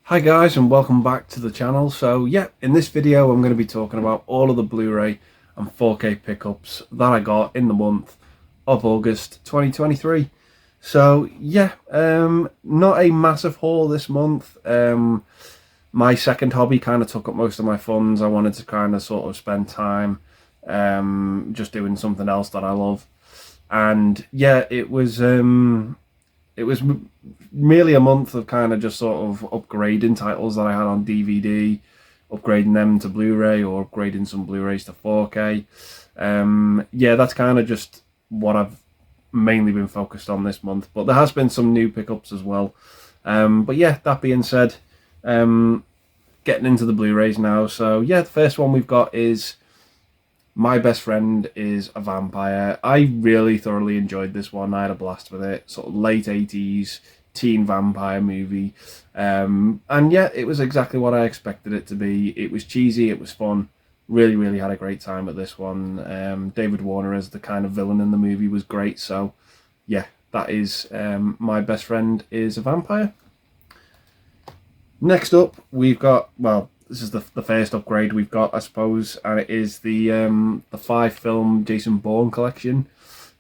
Hi guys, and welcome back to the channel. So yeah, in this video I'm going to be talking about all of the Blu-ray and 4K pickups that I got in the month of August 2023. So yeah, not a massive haul this month. My second hobby kind of took up most of my funds. I wanted to kind of sort of spend time just doing something else that I love. And yeah, it was merely a month of kind of just sort of upgrading titles that I had on DVD, upgrading them to Blu-ray or upgrading some Blu-rays to 4K. Yeah, that's kind of just what I've mainly been focused on this month. But there has been some new pickups as well. But yeah, that being said, getting into the Blu-rays now. So yeah, the first one we've got is My Best Friend is a Vampire. I really thoroughly enjoyed this one. I had a blast with it. Sort of late 80s teen vampire movie. And yeah, it was exactly what I expected it to be. It was cheesy, it was fun. Really, really had a great time at this one. David Warner as the kind of villain in the movie was great. So yeah, that is My Best Friend is a Vampire. Next up, we've got, well, this is the first upgrade we've got, I suppose, and it is the 5-film Jason Bourne collection.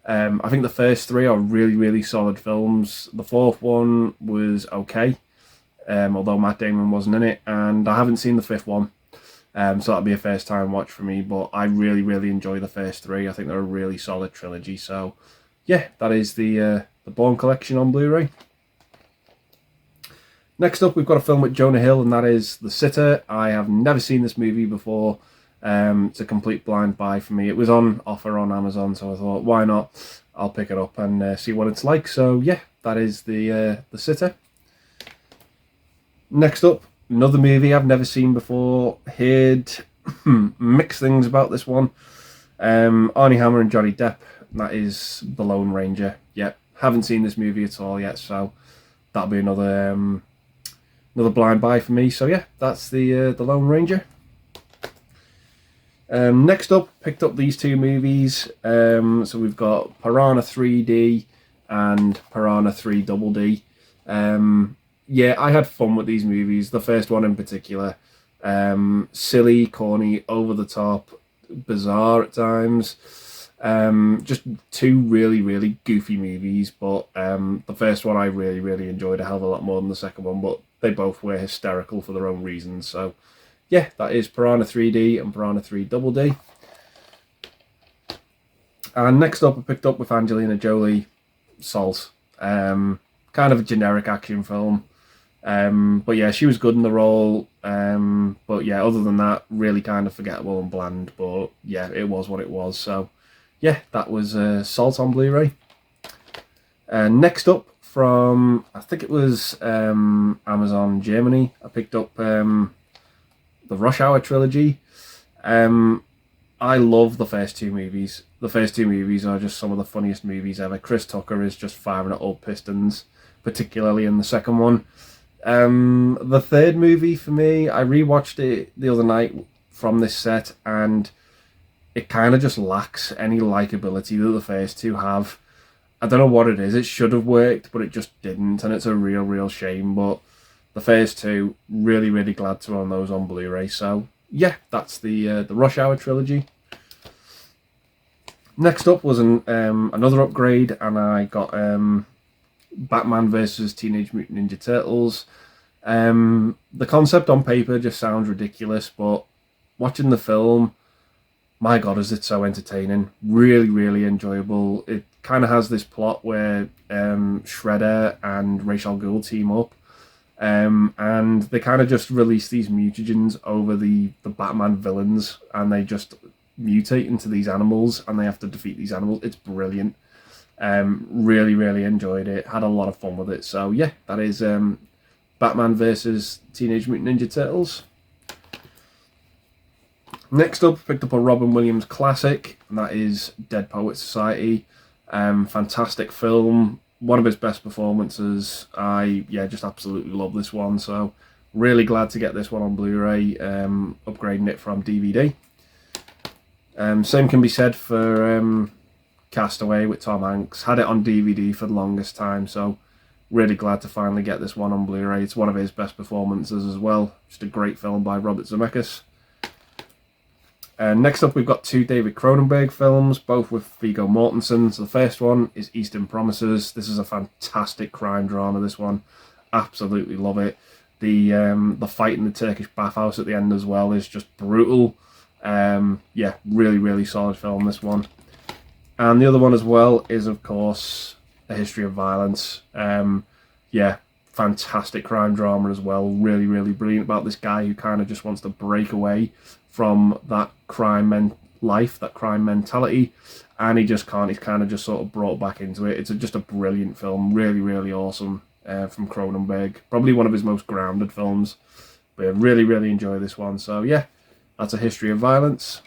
I think the first 3 are really, really solid films. The 4th one was okay, although Matt Damon wasn't in it, and I haven't seen the 5th one, so that'll be a first time watch for me, but I really, really enjoy the first 3. I think they're a really solid trilogy, so yeah, that is the Bourne collection on Blu-ray. Next up, we've got a film with Jonah Hill, and that is The Sitter. I have never seen this movie before. It's a complete blind buy for me. It was on offer on Amazon, so I thought, why not? I'll pick it up and see what it's like. So yeah, that is the Sitter. Next up, another movie I've never seen before. Heard mixed things about this one. Arnie Hammer and Johnny Depp. That is The Lone Ranger. Yeah, haven't seen this movie at all yet, so that'll be another blind buy for me. So yeah, that's the Lone Ranger. Next up, picked up these 2 movies. So we've got Piranha 3D and Piranha 3 Double D. Yeah, I had fun with these movies. The first one in particular, silly, corny, over the top, bizarre at times. Just 2 really, really goofy movies, but the first one I really, really enjoyed a hell of a lot more than the second one, but they both were hysterical for their own reasons. So yeah, that is Piranha 3D and Piranha 3 Double D. And next up, I picked up with Angelina Jolie, Salt. Kind of a generic action film. But yeah, she was good in the role. But yeah, other than that, really kind of forgettable and bland. But yeah, it was what it was. So yeah, that was Salt on Blu-ray. Next up, from, I think it was Amazon Germany, I picked up the Rush Hour trilogy. I love the first 2 movies. The first 2 movies are just some of the funniest movies ever. Chris Tucker is just firing at all pistons, particularly in the second one. The third movie for me, I rewatched it the other night from this set, and it kind of just lacks any likability that the first 2 have. I don't know what it is. It should have worked, but it just didn't, and it's a real, real shame. But the first 2, really, really glad to own those on Blu-ray. So yeah, that's the Rush Hour trilogy. Next up was another upgrade, and I got Batman versus Teenage Mutant Ninja Turtles. The concept on paper just sounds ridiculous, but watching the film, my God, is it so entertaining. Really, really enjoyable. It kind of has this plot where Shredder and Ra's al Ghul team up, and they kind of just release these mutagens over the Batman villains, and they just mutate into these animals, and they have to defeat these animals. It's brilliant. Really, really enjoyed it. Had a lot of fun with it. So yeah, that is Batman versus Teenage Mutant Ninja Turtles. Next up, picked up a Robin Williams classic, and that is Dead Poets Society. Fantastic film, one of his best performances. I just absolutely love this one. So really glad to get this one on Blu-ray, upgrading it from DVD. Same can be said for Castaway with Tom Hanks. Had it on DVD for the longest time, so really glad to finally get this one on Blu-ray. It's one of his best performances as well. Just a great film by Robert Zemeckis. Next up, we've got two David Cronenberg films, both with Viggo Mortensen. So the first one is Eastern Promises. This is a fantastic crime drama, this one. Absolutely love it. The fight in the Turkish bathhouse at the end as well is just brutal. Yeah, really, really solid film, this one. And the other one as well is, of course, A History of Violence. Yeah, fantastic crime drama as well. Really, really brilliant about this guy who kind of just wants to break away from that crime life, that crime mentality, and he just can't. He's kind of just sort of brought back into it. It's just a brilliant film, really, really awesome from Cronenberg. Probably one of his most grounded films, but I really, really enjoy this one. So yeah, that's A History of Violence.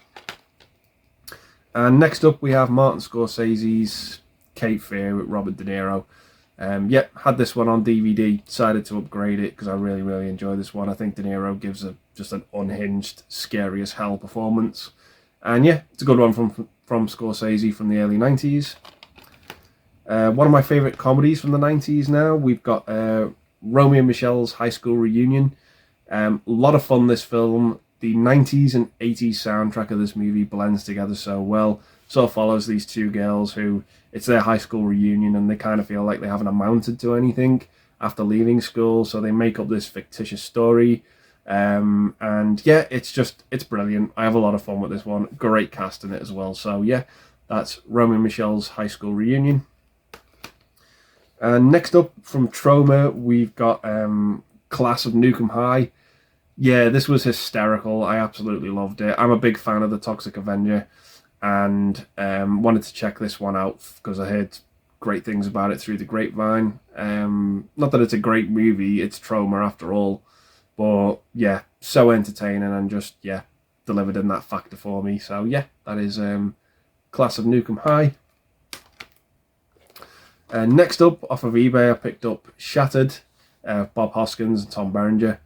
And next up we have Martin Scorsese's Cape Fear with Robert De Niro. Yeah, had this one on DVD, decided to upgrade it because I really, really enjoy this one. I think De Niro gives just an unhinged, scary as hell performance. And yeah, it's a good one from Scorsese from the early 90s. One of my favourite comedies from the 90s now, we've got Romeo and Michelle's High School Reunion. A lot of fun, this film. The 90s and 80s soundtrack of this movie blends together so well. Sort of follows these two girls who, it's their high school reunion and they kind of feel like they haven't amounted to anything after leaving school, so they make up this fictitious story. And yeah, it's brilliant. I have a lot of fun with this one. Great cast in it as well. So yeah, that's Romeo and Michelle's High School Reunion. And next up from Troma, we've got Class of Nukem High. Yeah, this was hysterical. I absolutely loved it. I'm a big fan of the Toxic Avenger, and wanted to check this one out because I heard great things about it through the grapevine. Not that it's a great movie, it's Troma after all, but yeah, so entertaining and just, yeah, delivered in that factor for me. So yeah, that is Class of Nukem High. Next up, off of eBay, I picked up Shattered, Bob Hoskins and Tom Berenger.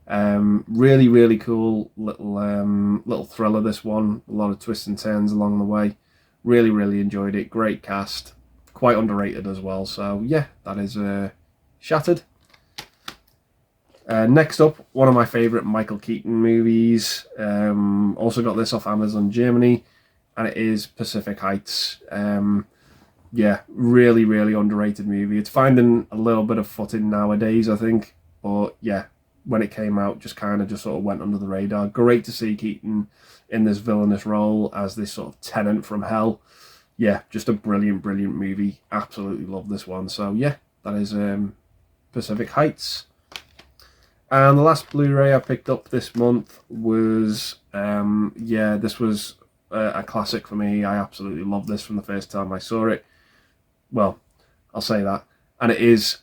Really, really cool little thriller, this one. A lot of twists and turns along the way. Really, really enjoyed it. Great cast. Quite underrated as well. So yeah, that is Shattered. Next up, one of my favourite Michael Keaton movies. Also got this off Amazon Germany, and it is Pacific Heights. Yeah, really, really underrated movie. It's finding a little bit of footing nowadays, I think. But yeah, when it came out, just sort of went under the radar. Great to see Keaton in this villainous role as this sort of tenant from hell. Yeah, just a brilliant, brilliant movie. Absolutely love this one. So yeah, that is Pacific Heights. And the last Blu-ray I picked up this month was, yeah, this was a classic for me. I absolutely loved this from the first time I saw it. Well, I'll say that. And it is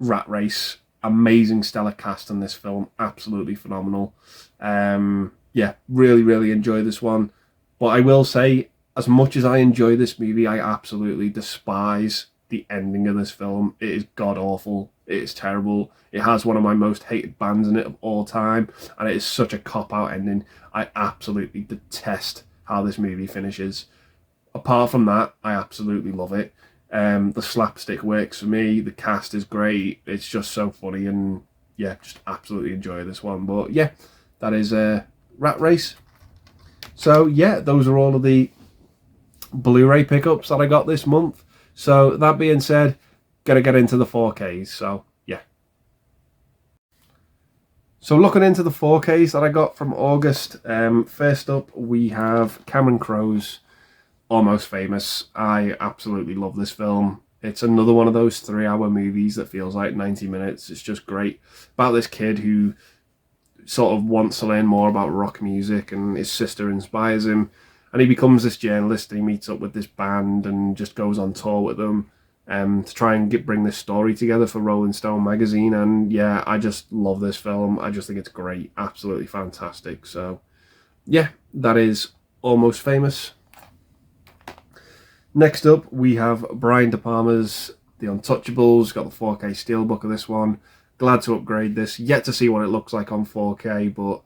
Rat Race. Amazing stellar cast in this film. Absolutely phenomenal. Yeah, really, really enjoyed this one. But I will say, as much as I enjoy this movie, I absolutely despise the ending of this film. It is god-awful. It is terrible. It has one of my most hated bands in it of all time. And it is such a cop-out ending. I absolutely detest how this movie finishes. Apart from that, I absolutely love it. The slapstick works for me. The cast is great. It's just so funny, and yeah, just absolutely enjoy this one. But yeah, that is Rat Race. So yeah, those are all of the Blu-ray pickups that I got this month. So that being said, gotta get into the 4Ks. So yeah. So looking into the 4Ks that I got from August, first up we have Cameron Crowe's Almost Famous. I absolutely love this film. It's another one of those 3-hour movies that feels like 90 minutes. It's just great. About this kid who sort of wants to learn more about rock music, and his sister inspires him. And he becomes this journalist, and he meets up with this band and just goes on tour with them to try and bring this story together for Rolling Stone magazine. And yeah, I just love this film. I just think it's great. Absolutely fantastic. So yeah, that is Almost Famous. Next up, we have Brian De Palma's The Untouchables. Got the 4K steelbook of this one. Glad to upgrade this. Yet to see what it looks like on 4K, but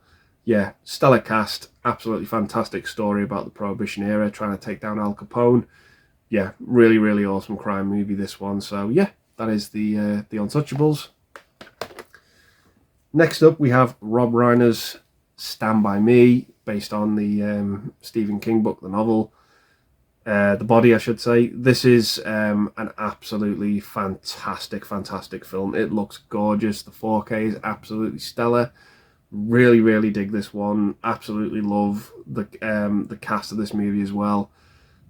yeah, stellar cast. Absolutely fantastic story about the Prohibition era, trying to take down Al Capone. Yeah, really, really awesome crime movie, this one. So yeah, that is the Untouchables. Next up, we have Rob Reiner's Stand By Me, based on the Stephen King book, the novel. The Body, I should say. This is an absolutely fantastic film. It looks gorgeous. The 4K is absolutely stellar. Really dig this one. Absolutely love the cast of this movie as well.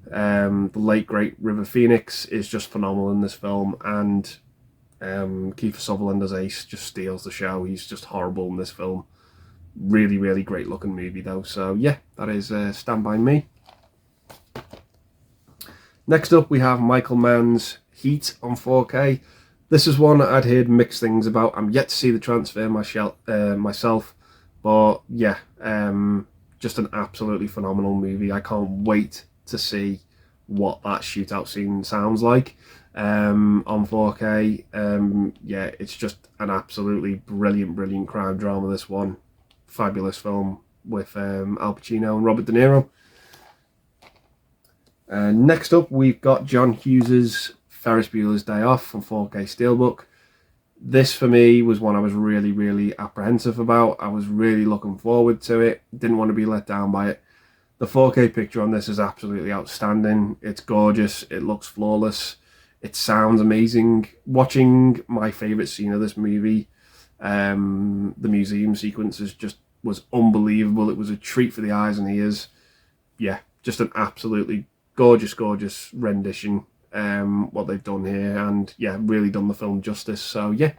The late great River Phoenix is just phenomenal in this film, and Kiefer Sutherland as Ace just steals the show. He's just horrible in this film. Really great looking movie though. So yeah, that is Stand By Me. Next up, we have Michael Mann's Heat on 4K. This is one I'd heard mixed things about. I'm yet to see the transfer myself, but yeah, just an absolutely phenomenal movie. I can't wait to see what that shootout scene sounds like on 4K. Yeah, it's just an absolutely brilliant crime drama, this one. Fabulous film with Al Pacino and Robert De Niro. Next up, we've got John Hughes's Ferris Bueller's Day Off on 4K Steelbook. This, for me, was one I was really apprehensive about. I was really looking forward to it. Didn't want to be let down by it. The 4K picture on this is absolutely outstanding. It's gorgeous. It looks flawless. It sounds amazing. Watching my favourite scene of this movie, the museum sequences, just was unbelievable. It was a treat for the eyes and ears. Yeah, just an absolutely gorgeous rendition, what they've done here, and yeah, really done the film justice. So yeah,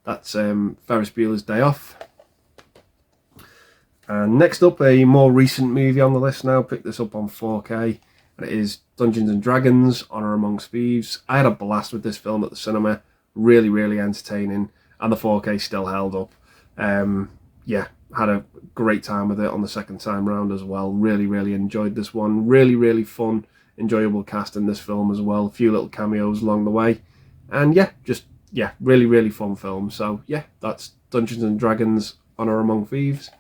that's Ferris Bueller's Day Off. And next up, a more recent movie on the list now. Picked this up on 4K, and it is Dungeons and Dragons: Honor Amongst Thieves. I had a blast with this film at the cinema. Really entertaining, and the 4K still held up. Yeah, had a great time with it on the second time round as well. Really enjoyed this one. Really fun, enjoyable cast in this film as well. A few little cameos along the way, and yeah, just yeah, really fun film. So yeah, that's Dungeons and Dragons: Honor Among Thieves.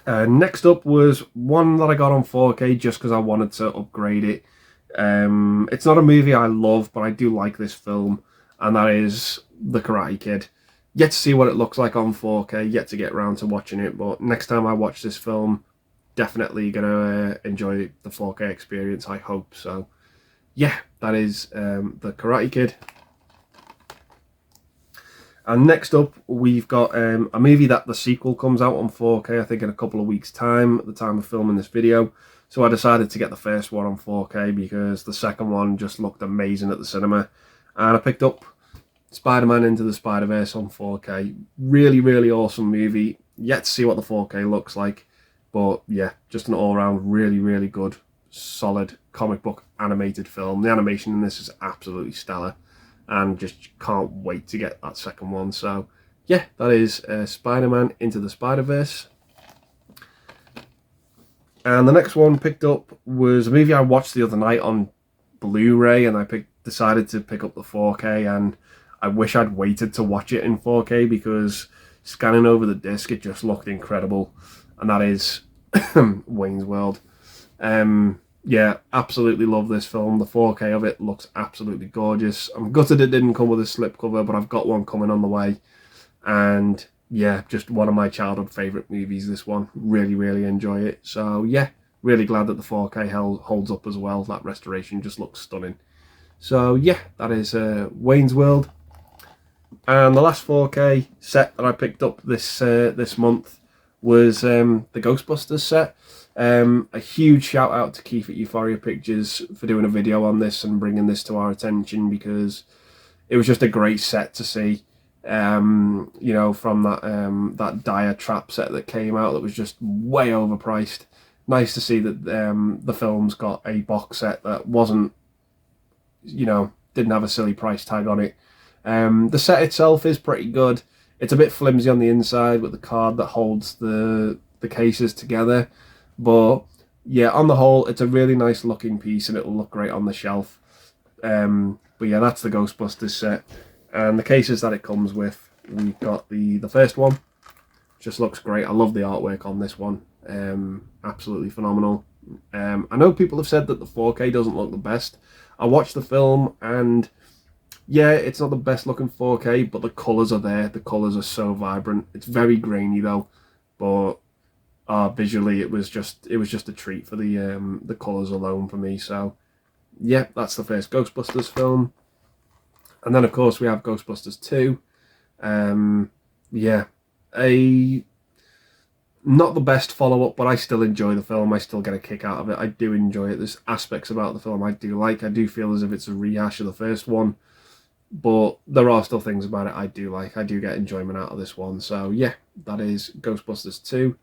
Next up was one that I got on 4K just because I wanted to upgrade it. It's not a movie I love, but I do like this film, and that is The Karate Kid. Yet to see what it looks like on 4K, yet to get around to watching it, but next time I watch this film, definitely gonna enjoy the 4K experience, I hope. So yeah, that is The Karate Kid. And next up, we've got a movie that the sequel comes out on 4K, I think in a couple of weeks' time, at the time of filming this video. So I decided to get the first one on 4K because the second one just looked amazing at the cinema. And I picked up Spider-Man Into the Spider-Verse on 4K. Really awesome movie. Yet to see what the 4K looks like. But yeah, just an all-round really good, solid comic book animated film. The animation in this is absolutely stellar, and just can't wait to get that second one. So yeah, that is Spider-Man Into the Spider-Verse. And the next one picked up was a movie I watched the other night on Blu-ray, and I decided to pick up the 4K, and I wish I'd waited to watch it in 4K because scanning over the disc, it just looked incredible, and that is Wayne's World. Yeah, absolutely love this film. The 4K of it looks absolutely gorgeous. I'm gutted it didn't come with a slipcover, but I've got one coming on the way. And yeah, just one of my childhood favourite movies, this one. Really enjoy it. So yeah, really glad that the 4K holds up as well. That restoration just looks stunning. So yeah, that is Wayne's World. And the last 4K set that I picked up this month was the Ghostbusters set. A huge shout out to Keith at Euphoria Pictures for doing a video on this and bringing this to our attention, because it was just a great set to see. You know, from that dire trap set that came out that was just way overpriced. Nice to see that the film's got a box set that wasn't, you know, didn't have a silly price tag on it. The set itself is pretty good. It's a bit flimsy on the inside with the card that holds the cases together. But yeah, on the whole, it's a really nice looking piece and it'll look great on the shelf. But yeah, that's the Ghostbusters set. And the cases that it comes with, we've got the first one. Just looks great. I love the artwork on this one. Absolutely phenomenal. I know people have said that the 4K doesn't look the best. I watched the film, and yeah, it's not the best looking 4K, but the colours are there. The colours are so vibrant. It's very grainy though, but visually it was just a treat for the colours alone for me. So yeah, that's the first Ghostbusters film. And then of course we have Ghostbusters 2. Yeah, not the best follow-up, but I still enjoy the film. I still get a kick out of it. I do enjoy it. There's aspects about the film I do like. I do feel as if it's a rehash of the first one, but there are still things about it I do like. I do get enjoyment out of this one. So yeah, that is Ghostbusters 2.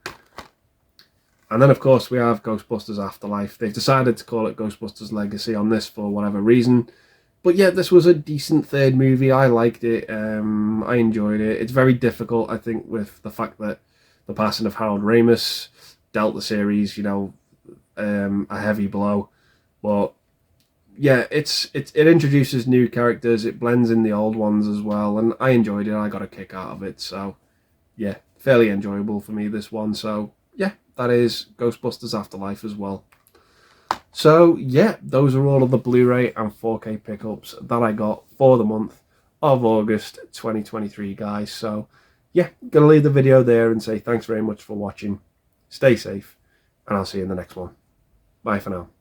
And then of course we have Ghostbusters Afterlife. They've decided to call it Ghostbusters Legacy on this for whatever reason. But yeah, this was a decent third movie. I liked it. I enjoyed it. It's very difficult, I think, with the fact that the passing of Harold Ramis dealt the series, a heavy blow. But yeah, it introduces new characters. It blends in the old ones as well, and I enjoyed it. I got a kick out of it. So yeah, fairly enjoyable for me, this one. So yeah, that is Ghostbusters Afterlife as well. So yeah, those are all of the Blu-ray and 4K pickups that I got for the month of August 2023, guys. So yeah, gonna leave the video there and say thanks very much for watching. Stay safe, and I'll see you in the next one. Bye for now.